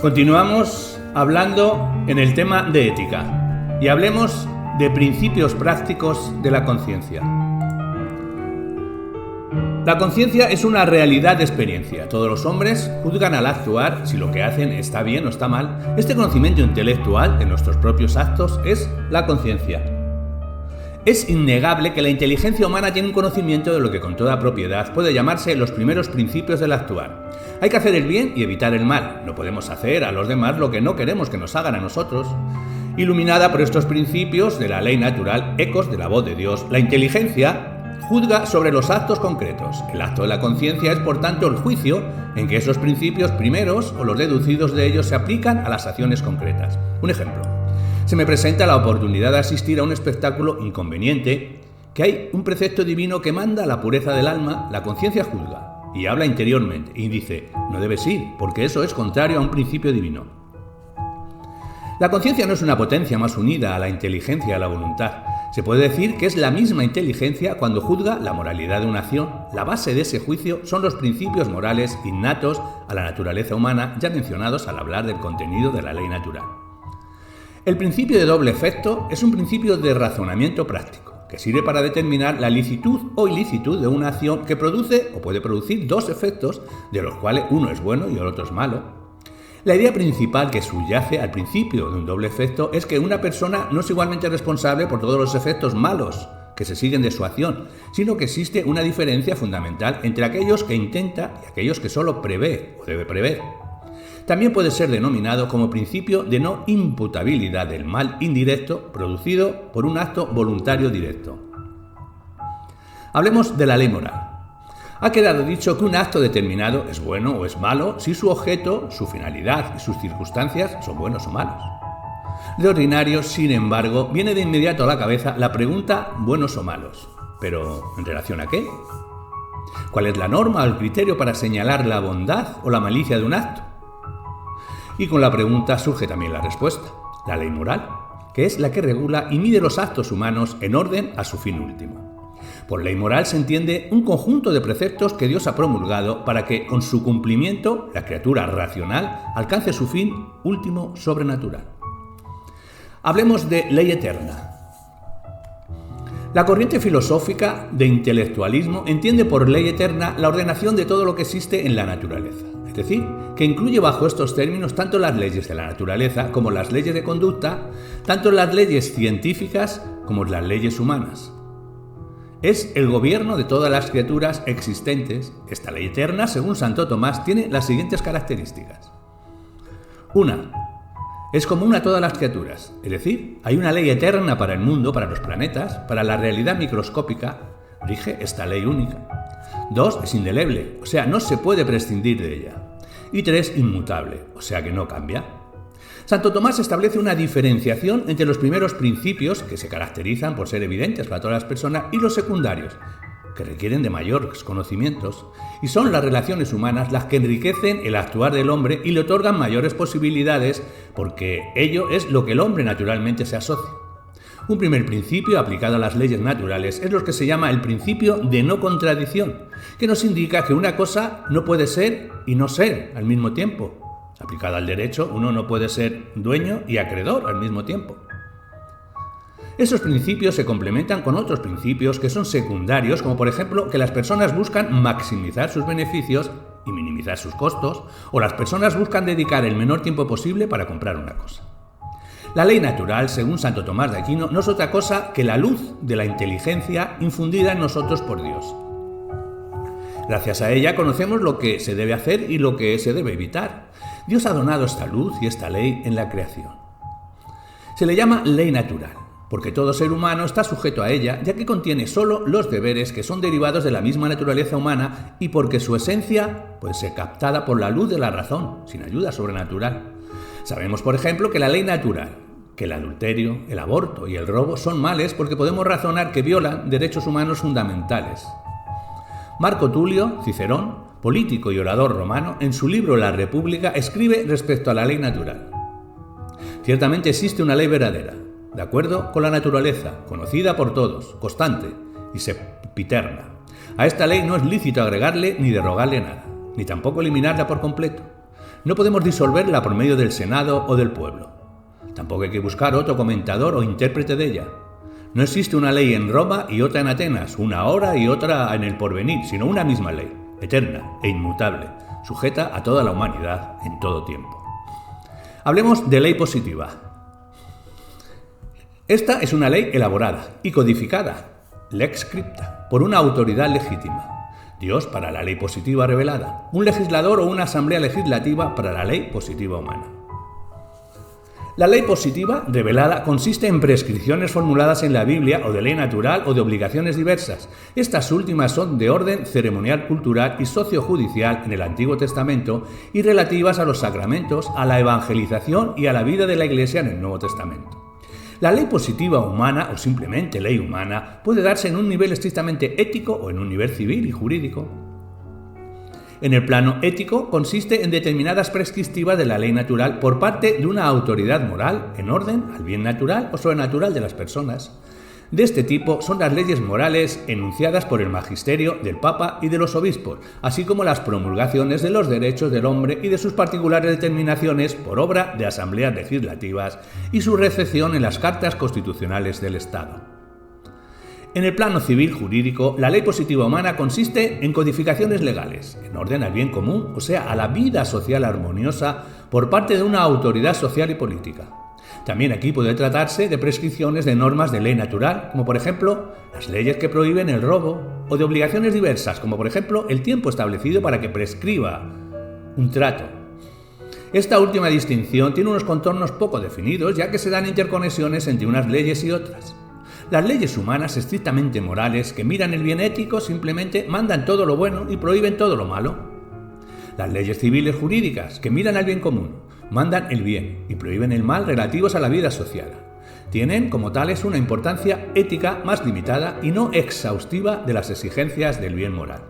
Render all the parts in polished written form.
Continuamos hablando en el tema de ética y hablemos de principios prácticos de la conciencia. La conciencia es una realidad de experiencia. Todos los hombres juzgan al actuar si lo que hacen está bien o está mal. Este conocimiento intelectual de nuestros propios actos es la conciencia. Es innegable que la inteligencia humana tiene un conocimiento de lo que con toda propiedad puede llamarse los primeros principios del actuar. Hay que hacer el bien y evitar el mal. No podemos hacer a los demás lo que no queremos que nos hagan a nosotros. Iluminada por estos principios de la ley natural, ecos de la voz de Dios, la inteligencia juzga sobre los actos concretos. El acto de la conciencia es, por tanto, el juicio en que esos principios primeros o los deducidos de ellos se aplican a las acciones concretas. Un ejemplo. Se me presenta la oportunidad de asistir a un espectáculo inconveniente, que hay un precepto divino que manda la pureza del alma, la conciencia juzga y habla interiormente y dice, no debes ir, porque eso es contrario a un principio divino. La conciencia no es una potencia más unida a la inteligencia y a la voluntad. Se puede decir que es la misma inteligencia cuando juzga la moralidad de una acción. La base de ese juicio son los principios morales innatos a la naturaleza humana, ya mencionados al hablar del contenido de la ley natural. El principio de doble efecto es un principio de razonamiento práctico, que sirve para determinar la licitud o ilicitud de una acción que produce o puede producir dos efectos, de los cuales uno es bueno y el otro es malo. La idea principal que subyace al principio de un doble efecto es que una persona no es igualmente responsable por todos los efectos malos que se siguen de su acción, sino que existe una diferencia fundamental entre aquellos que intenta y aquellos que solo prevé o debe prever. También puede ser denominado como principio de no imputabilidad del mal indirecto producido por un acto voluntario directo. Hablemos de la ley moral. Ha quedado dicho que un acto determinado es bueno o es malo si su objeto, su finalidad y sus circunstancias son buenos o malos. De ordinario, sin embargo, viene de inmediato a la cabeza la pregunta buenos o malos. ¿Pero en relación a qué? ¿Cuál es la norma o el criterio para señalar la bondad o la malicia de un acto? Y con la pregunta surge también la respuesta, la ley moral, que es la que regula y mide los actos humanos en orden a su fin último. Por ley moral se entiende un conjunto de preceptos que Dios ha promulgado para que, con su cumplimiento, la criatura racional alcance su fin último sobrenatural. Hablemos de ley eterna. La corriente filosófica de intelectualismo entiende por ley eterna la ordenación de todo lo que existe en la naturaleza. Es decir, que incluye bajo estos términos tanto las leyes de la naturaleza como las leyes de conducta, tanto las leyes científicas como las leyes humanas. Es el gobierno de todas las criaturas existentes. Esta ley eterna, según Santo Tomás, tiene las siguientes características. 1. Es común a todas las criaturas, es decir, hay una ley eterna para el mundo, para los planetas, para la realidad microscópica, rige esta ley única. 2. Es indeleble, o sea, no se puede prescindir de ella. Y 3. Inmutable, o sea que no cambia. Santo Tomás establece una diferenciación entre los primeros principios, que se caracterizan por ser evidentes para todas las personas, y los secundarios, que requieren de mayores conocimientos, y son las relaciones humanas las que enriquecen el actuar del hombre y le otorgan mayores posibilidades, porque ello es lo que el hombre naturalmente se asocia. Un primer principio aplicado a las leyes naturales es lo que se llama el principio de no contradicción, que nos indica que una cosa no puede ser y no ser al mismo tiempo. Aplicado al derecho, uno no puede ser dueño y acreedor al mismo tiempo. Esos principios se complementan con otros principios que son secundarios, como por ejemplo que las personas buscan maximizar sus beneficios y minimizar sus costos, o las personas buscan dedicar el menor tiempo posible para comprar una cosa. La ley natural, según Santo Tomás de Aquino, no es otra cosa que la luz de la inteligencia infundida en nosotros por Dios. Gracias a ella conocemos lo que se debe hacer y lo que se debe evitar. Dios ha donado esta luz y esta ley en la creación. Se le llama ley natural, porque todo ser humano está sujeto a ella, ya que contiene solo los deberes que son derivados de la misma naturaleza humana y porque su esencia puede ser captada por la luz de la razón, sin ayuda sobrenatural. Sabemos, por ejemplo, que la ley natural, que el adulterio, el aborto y el robo son males porque podemos razonar que violan derechos humanos fundamentales. Marco Tulio Cicerón, político y orador romano, en su libro La República escribe respecto a la ley natural. Ciertamente existe una ley verdadera, de acuerdo con la naturaleza, conocida por todos, constante y sempiterna. A esta ley no es lícito agregarle ni derogarle nada, ni tampoco eliminarla por completo. No podemos disolverla por medio del Senado o del pueblo. Tampoco hay que buscar otro comentador o intérprete de ella. No existe una ley en Roma y otra en Atenas, una ahora y otra en el porvenir, sino una misma ley, eterna e inmutable, sujeta a toda la humanidad en todo tiempo. Hablemos de ley positiva. Esta es una ley elaborada y codificada, lex scripta, por una autoridad legítima. Dios para la ley positiva revelada, un legislador o una asamblea legislativa para la ley positiva humana. La ley positiva revelada consiste en prescripciones formuladas en la Biblia o de ley natural o de obligaciones diversas. Estas últimas son de orden ceremonial, cultural y sociojudicial en el Antiguo Testamento y relativas a los sacramentos, a la evangelización y a la vida de la Iglesia en el Nuevo Testamento. La ley positiva humana, o simplemente ley humana, puede darse en un nivel estrictamente ético o en un nivel civil y jurídico. En el plano ético consiste en determinadas prescriptivas de la ley natural por parte de una autoridad moral en orden al bien natural o sobrenatural de las personas. De este tipo son las leyes morales enunciadas por el magisterio del Papa y de los obispos, así como las promulgaciones de los derechos del hombre y de sus particulares determinaciones por obra de asambleas legislativas y su recepción en las cartas constitucionales del Estado. En el plano civil jurídico, la ley positiva humana consiste en codificaciones legales, en orden al bien común, o sea, a la vida social armoniosa por parte de una autoridad social y política. También aquí puede tratarse de prescripciones de normas de ley natural, como por ejemplo las leyes que prohíben el robo, o de obligaciones diversas, como por ejemplo el tiempo establecido para que prescriba un trato. Esta última distinción tiene unos contornos poco definidos, ya que se dan interconexiones entre unas leyes y otras. Las leyes humanas estrictamente morales que miran el bien ético simplemente mandan todo lo bueno y prohíben todo lo malo. Las leyes civiles jurídicas que miran al bien común mandan el bien y prohíben el mal relativos a la vida social. Tienen como tales una importancia ética más limitada y no exhaustiva de las exigencias del bien moral.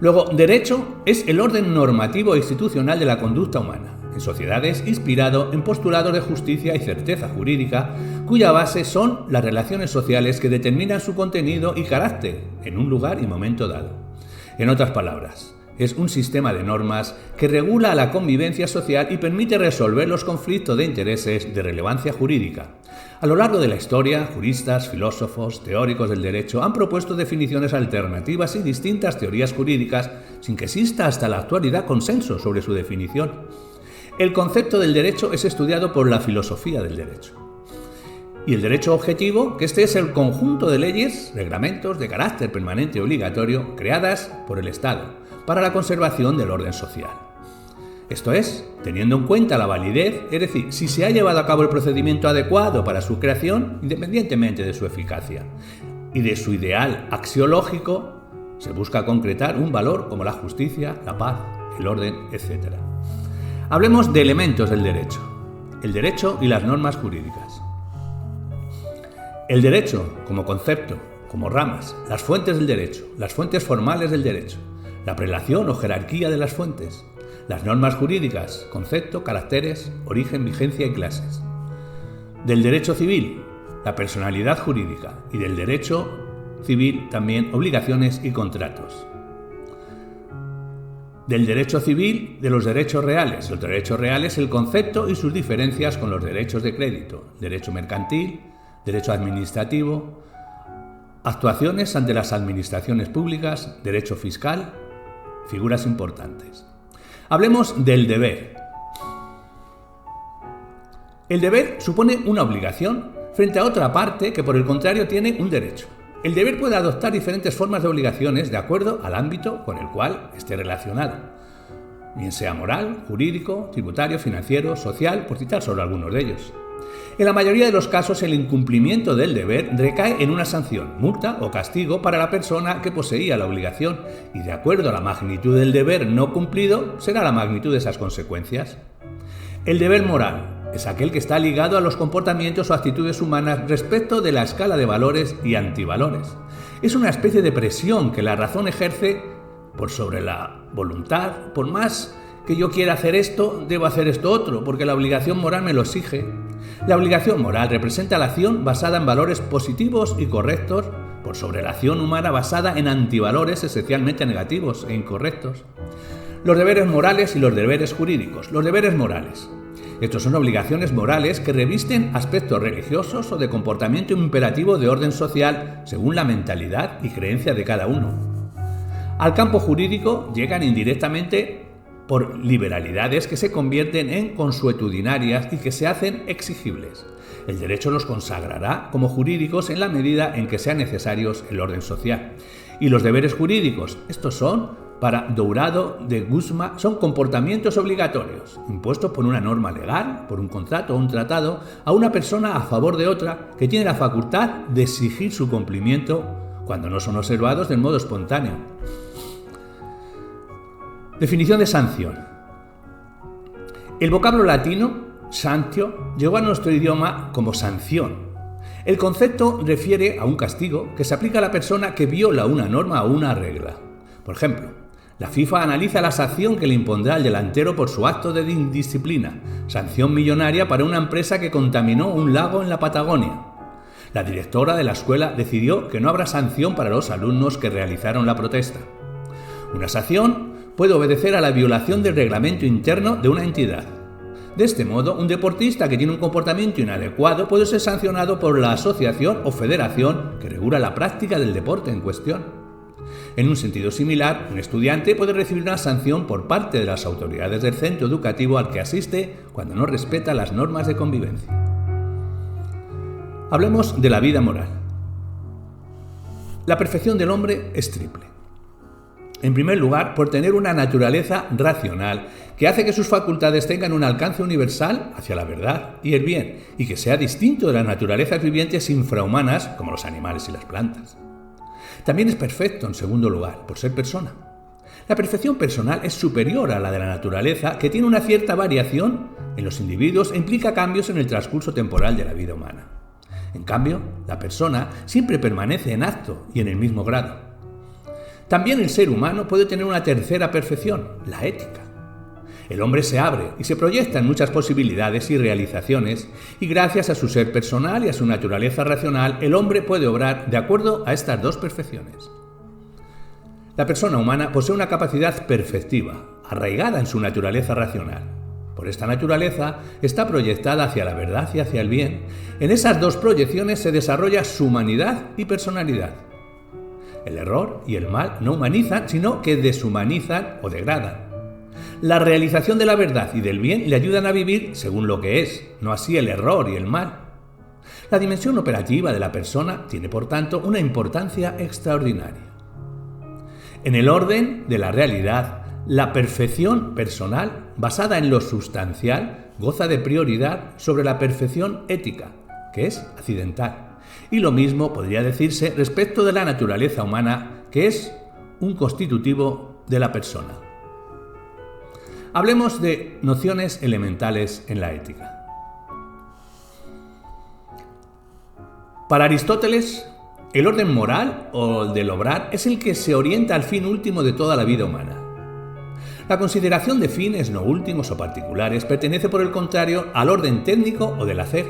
Luego, derecho es el orden normativo e institucional de la conducta humana, en sociedades inspirado en postulados de justicia y certeza jurídica, cuya base son las relaciones sociales que determinan su contenido y carácter en un lugar y momento dado. En otras palabras, es un sistema de normas que regula la convivencia social y permite resolver los conflictos de intereses de relevancia jurídica. A lo largo de la historia, juristas, filósofos, teóricos del derecho han propuesto definiciones alternativas y distintas teorías jurídicas sin que exista hasta la actualidad consenso sobre su definición. El concepto del derecho es estudiado por la filosofía del derecho. Y el derecho objetivo, que este es el conjunto de leyes, reglamentos de carácter permanente y obligatorio creadas por el Estado para la conservación del orden social. Esto es, teniendo en cuenta la validez, es decir, si se ha llevado a cabo el procedimiento adecuado para su creación, independientemente de su eficacia, y de su ideal axiológico, se busca concretar un valor como la justicia, la paz, el orden, etc. Hablemos de elementos del derecho. El derecho y las normas jurídicas. El derecho, como concepto, como ramas, las fuentes del derecho, las fuentes formales del derecho, la prelación o jerarquía de las fuentes, las normas jurídicas, concepto, caracteres, origen, vigencia y clases. Del derecho civil, la personalidad jurídica, y del derecho civil también obligaciones y contratos. Del derecho civil, de los derechos reales. Los derechos reales, el concepto y sus diferencias con los derechos de crédito, derecho mercantil, derecho administrativo, actuaciones ante las administraciones públicas, derecho fiscal, figuras importantes. Hablemos del deber. El deber supone una obligación frente a otra parte que por el contrario tiene un derecho. El deber puede adoptar diferentes formas de obligaciones de acuerdo al ámbito con el cual esté relacionado, bien sea moral, jurídico, tributario, financiero, social, por citar solo algunos de ellos. En la mayoría de los casos, el incumplimiento del deber recae en una sanción, multa o castigo para la persona que poseía la obligación, y de acuerdo a la magnitud del deber no cumplido, será la magnitud de esas consecuencias. El deber moral es aquel que está ligado a los comportamientos o actitudes humanas respecto de la escala de valores y antivalores. Es una especie de presión que la razón ejerce por sobre la voluntad. Por más que yo quiera hacer esto, debo hacer esto otro, porque la obligación moral me lo exige. La obligación moral representa la acción basada en valores positivos y correctos por sobre la acción humana basada en antivalores esencialmente negativos e incorrectos. Los deberes morales y los deberes jurídicos. Los deberes morales. Estos son obligaciones morales que revisten aspectos religiosos o de comportamiento imperativo de orden social según la mentalidad y creencia de cada uno. Al campo jurídico llegan indirectamente por liberalidades que se convierten en consuetudinarias y que se hacen exigibles. El derecho los consagrará como jurídicos en la medida en que sean necesarios el orden social. Y los deberes jurídicos, estos son, para Dourado de Guzmán, son comportamientos obligatorios, impuestos por una norma legal, por un contrato o un tratado, a una persona a favor de otra que tiene la facultad de exigir su cumplimiento cuando no son observados de modo espontáneo. Definición de sanción. El vocablo latino, santio, llegó a nuestro idioma como sanción. El concepto refiere a un castigo que se aplica a la persona que viola una norma o una regla. Por ejemplo, la FIFA analiza la sanción que le impondrá al delantero por su acto de indisciplina, sanción millonaria para una empresa que contaminó un lago en la Patagonia. La directora de la escuela decidió que no habrá sanción para los alumnos que realizaron la protesta. Una sanción puede obedecer a la violación del reglamento interno de una entidad. De este modo, un deportista que tiene un comportamiento inadecuado puede ser sancionado por la asociación o federación que regula la práctica del deporte en cuestión. En un sentido similar, un estudiante puede recibir una sanción por parte de las autoridades del centro educativo al que asiste cuando no respeta las normas de convivencia. Hablemos de la vida moral. La perfección del hombre es triple. En primer lugar, por tener una naturaleza racional que hace que sus facultades tengan un alcance universal hacia la verdad y el bien, y que sea distinto de las naturalezas vivientes infrahumanas como los animales y las plantas. También es perfecto, en segundo lugar, por ser persona. La perfección personal es superior a la de la naturaleza, que tiene una cierta variación en los individuos e implica cambios en el transcurso temporal de la vida humana. En cambio, la persona siempre permanece en acto y en el mismo grado. También el ser humano puede tener una tercera perfección, la ética. El hombre se abre y se proyecta en muchas posibilidades y realizaciones, y gracias a su ser personal y a su naturaleza racional, el hombre puede obrar de acuerdo a estas dos perfecciones. La persona humana posee una capacidad perfectiva, arraigada en su naturaleza racional. Por esta naturaleza está proyectada hacia la verdad y hacia el bien. En esas dos proyecciones se desarrolla su humanidad y personalidad. El error y el mal no humanizan, sino que deshumanizan o degradan. La realización de la verdad y del bien le ayudan a vivir según lo que es, no así el error y el mal. La dimensión operativa de la persona tiene, por tanto, una importancia extraordinaria. En el orden de la realidad, la perfección personal, basada en lo sustancial, goza de prioridad sobre la perfección ética, que es accidental. Y lo mismo podría decirse respecto de la naturaleza humana, que es un constitutivo de la persona. Hablemos de nociones elementales en la ética. Para Aristóteles, el orden moral o el del obrar es el que se orienta al fin último de toda la vida humana. La consideración de fines no últimos o particulares pertenece, por el contrario, al orden técnico o del hacer.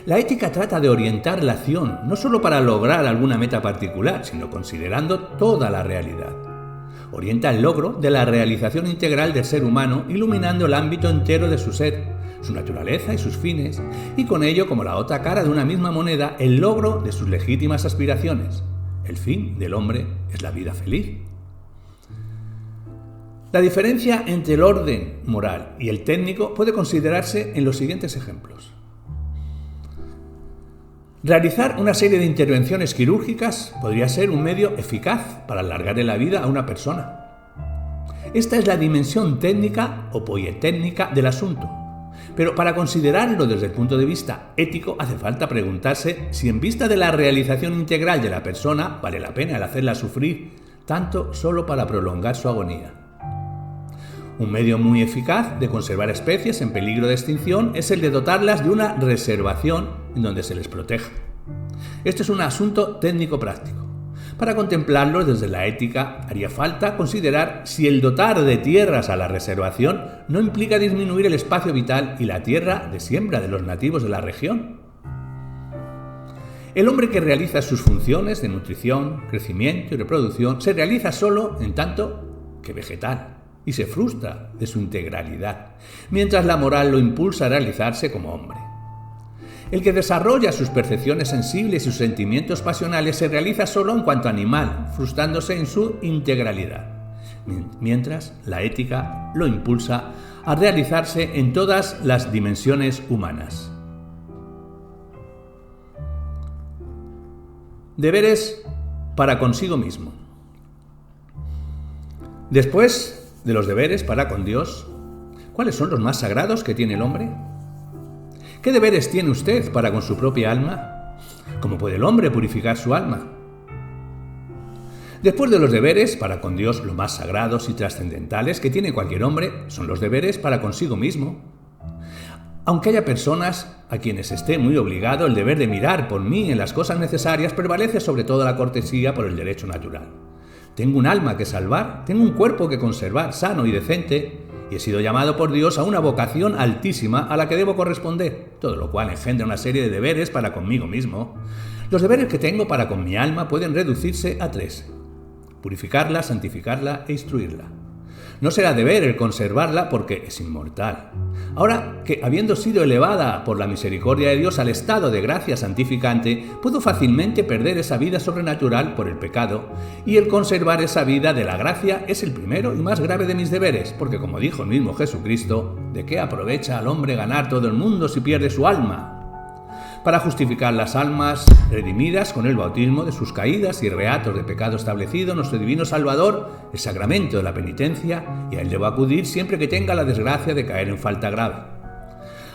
La ética trata de orientar la acción no solo para lograr alguna meta particular, sino considerando toda la realidad. Orienta el logro de la realización integral del ser humano, iluminando el ámbito entero de su ser, su naturaleza y sus fines, y con ello, como la otra cara de una misma moneda, el logro de sus legítimas aspiraciones. El fin del hombre es la vida feliz. La diferencia entre el orden moral y el técnico puede considerarse en los siguientes ejemplos. Realizar una serie de intervenciones quirúrgicas podría ser un medio eficaz para alargarle la vida a una persona. Esta es la dimensión técnica o poietécnica del asunto. Pero para considerarlo desde el punto de vista ético hace falta preguntarse si en vista de la realización integral de la persona vale la pena el hacerla sufrir tanto solo para prolongar su agonía. Un medio muy eficaz de conservar especies en peligro de extinción es el de dotarlas de una reservación en donde se les proteja. Esto es un asunto técnico-práctico. Para contemplarlo desde la ética haría falta considerar si el dotar de tierras a la reservación no implica disminuir el espacio vital y la tierra de siembra de los nativos de la región. El hombre que realiza sus funciones de nutrición, crecimiento y reproducción se realiza solo en tanto que vegetal. y se frustra de su integralidad, mientras la moral lo impulsa a realizarse como hombre. El que desarrolla sus percepciones sensibles y sus sentimientos pasionales se realiza solo en cuanto animal, frustrándose en su integralidad, mientras la ética lo impulsa a realizarse en todas las dimensiones humanas. Deberes para consigo mismo. Después de los deberes para con Dios, ¿cuáles son los más sagrados que tiene el hombre? ¿Qué deberes tiene usted para con su propia alma? ¿Cómo puede el hombre purificar su alma? Después de los deberes para con Dios, los más sagrados y trascendentales que tiene cualquier hombre son los deberes para consigo mismo. Aunque haya personas a quienes esté muy obligado, el deber de mirar por mí en las cosas necesarias prevalece sobre todo la cortesía por el derecho natural. Tengo un alma que salvar, tengo un cuerpo que conservar sano y decente, y he sido llamado por Dios a una vocación altísima a la que debo corresponder, todo lo cual engendra una serie de deberes para conmigo mismo. Los deberes que tengo para con mi alma pueden reducirse a 3: purificarla, santificarla e instruirla. No será deber el conservarla porque es inmortal. Ahora que, habiendo sido elevada por la misericordia de Dios al estado de gracia santificante, puedo fácilmente perder esa vida sobrenatural por el pecado, y el conservar esa vida de la gracia es el primero y más grave de mis deberes, porque como dijo el mismo Jesucristo, ¿de qué aprovecha al hombre ganar todo el mundo si pierde su alma? Para justificar las almas redimidas con el bautismo de sus caídas y reatos de pecado establecido nuestro divino Salvador, el sacramento de la penitencia, y a él debo acudir siempre que tenga la desgracia de caer en falta grave.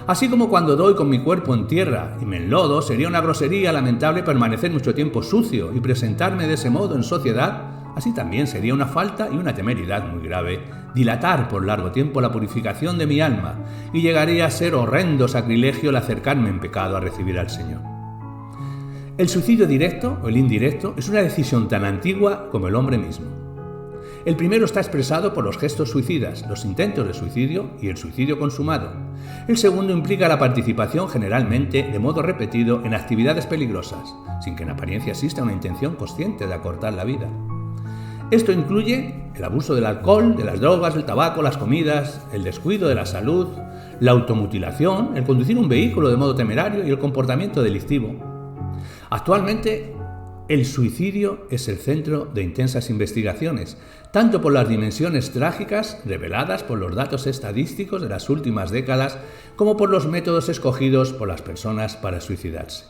Así como cuando doy con mi cuerpo en tierra y me enlodo, sería una grosería lamentable permanecer mucho tiempo sucio y presentarme de ese modo en sociedad, así también sería una falta y una temeridad muy grave dilatar por largo tiempo la purificación de mi alma, y llegaría a ser horrendo sacrilegio el acercarme en pecado a recibir al Señor. El suicidio directo o el indirecto es una decisión tan antigua como el hombre mismo. El primero está expresado por los gestos suicidas, los intentos de suicidio y el suicidio consumado. El segundo implica la participación generalmente de modo repetido en actividades peligrosas, sin que en apariencia exista una intención consciente de acortar la vida. Esto incluye el abuso del alcohol, de las drogas, del tabaco, las comidas, el descuido de la salud, la automutilación, el conducir un vehículo de modo temerario y el comportamiento delictivo. Actualmente, el suicidio es el centro de intensas investigaciones, tanto por las dimensiones trágicas reveladas por los datos estadísticos de las últimas décadas, como por los métodos escogidos por las personas para suicidarse.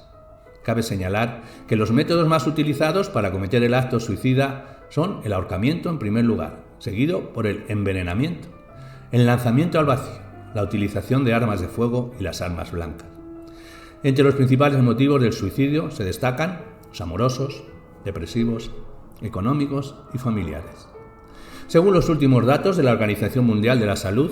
Cabe señalar que los métodos más utilizados para cometer el acto suicida son el ahorcamiento en primer lugar, seguido por el envenenamiento, el lanzamiento al vacío, la utilización de armas de fuego y las armas blancas. Entre los principales motivos del suicidio se destacan los amorosos, depresivos, económicos y familiares. Según los últimos datos de la Organización Mundial de la Salud,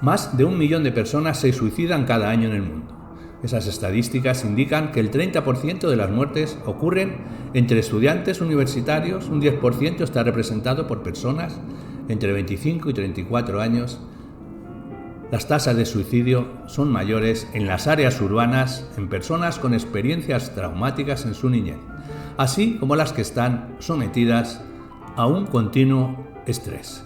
más de 1 millón de personas se suicidan cada año en el mundo. Esas estadísticas indican que el 30% de las muertes ocurren entre estudiantes universitarios, un 10% está representado por personas entre 25 y 34 años. Las tasas de suicidio son mayores en las áreas urbanas, en personas con experiencias traumáticas en su niñez, así como las que están sometidas a un continuo estrés.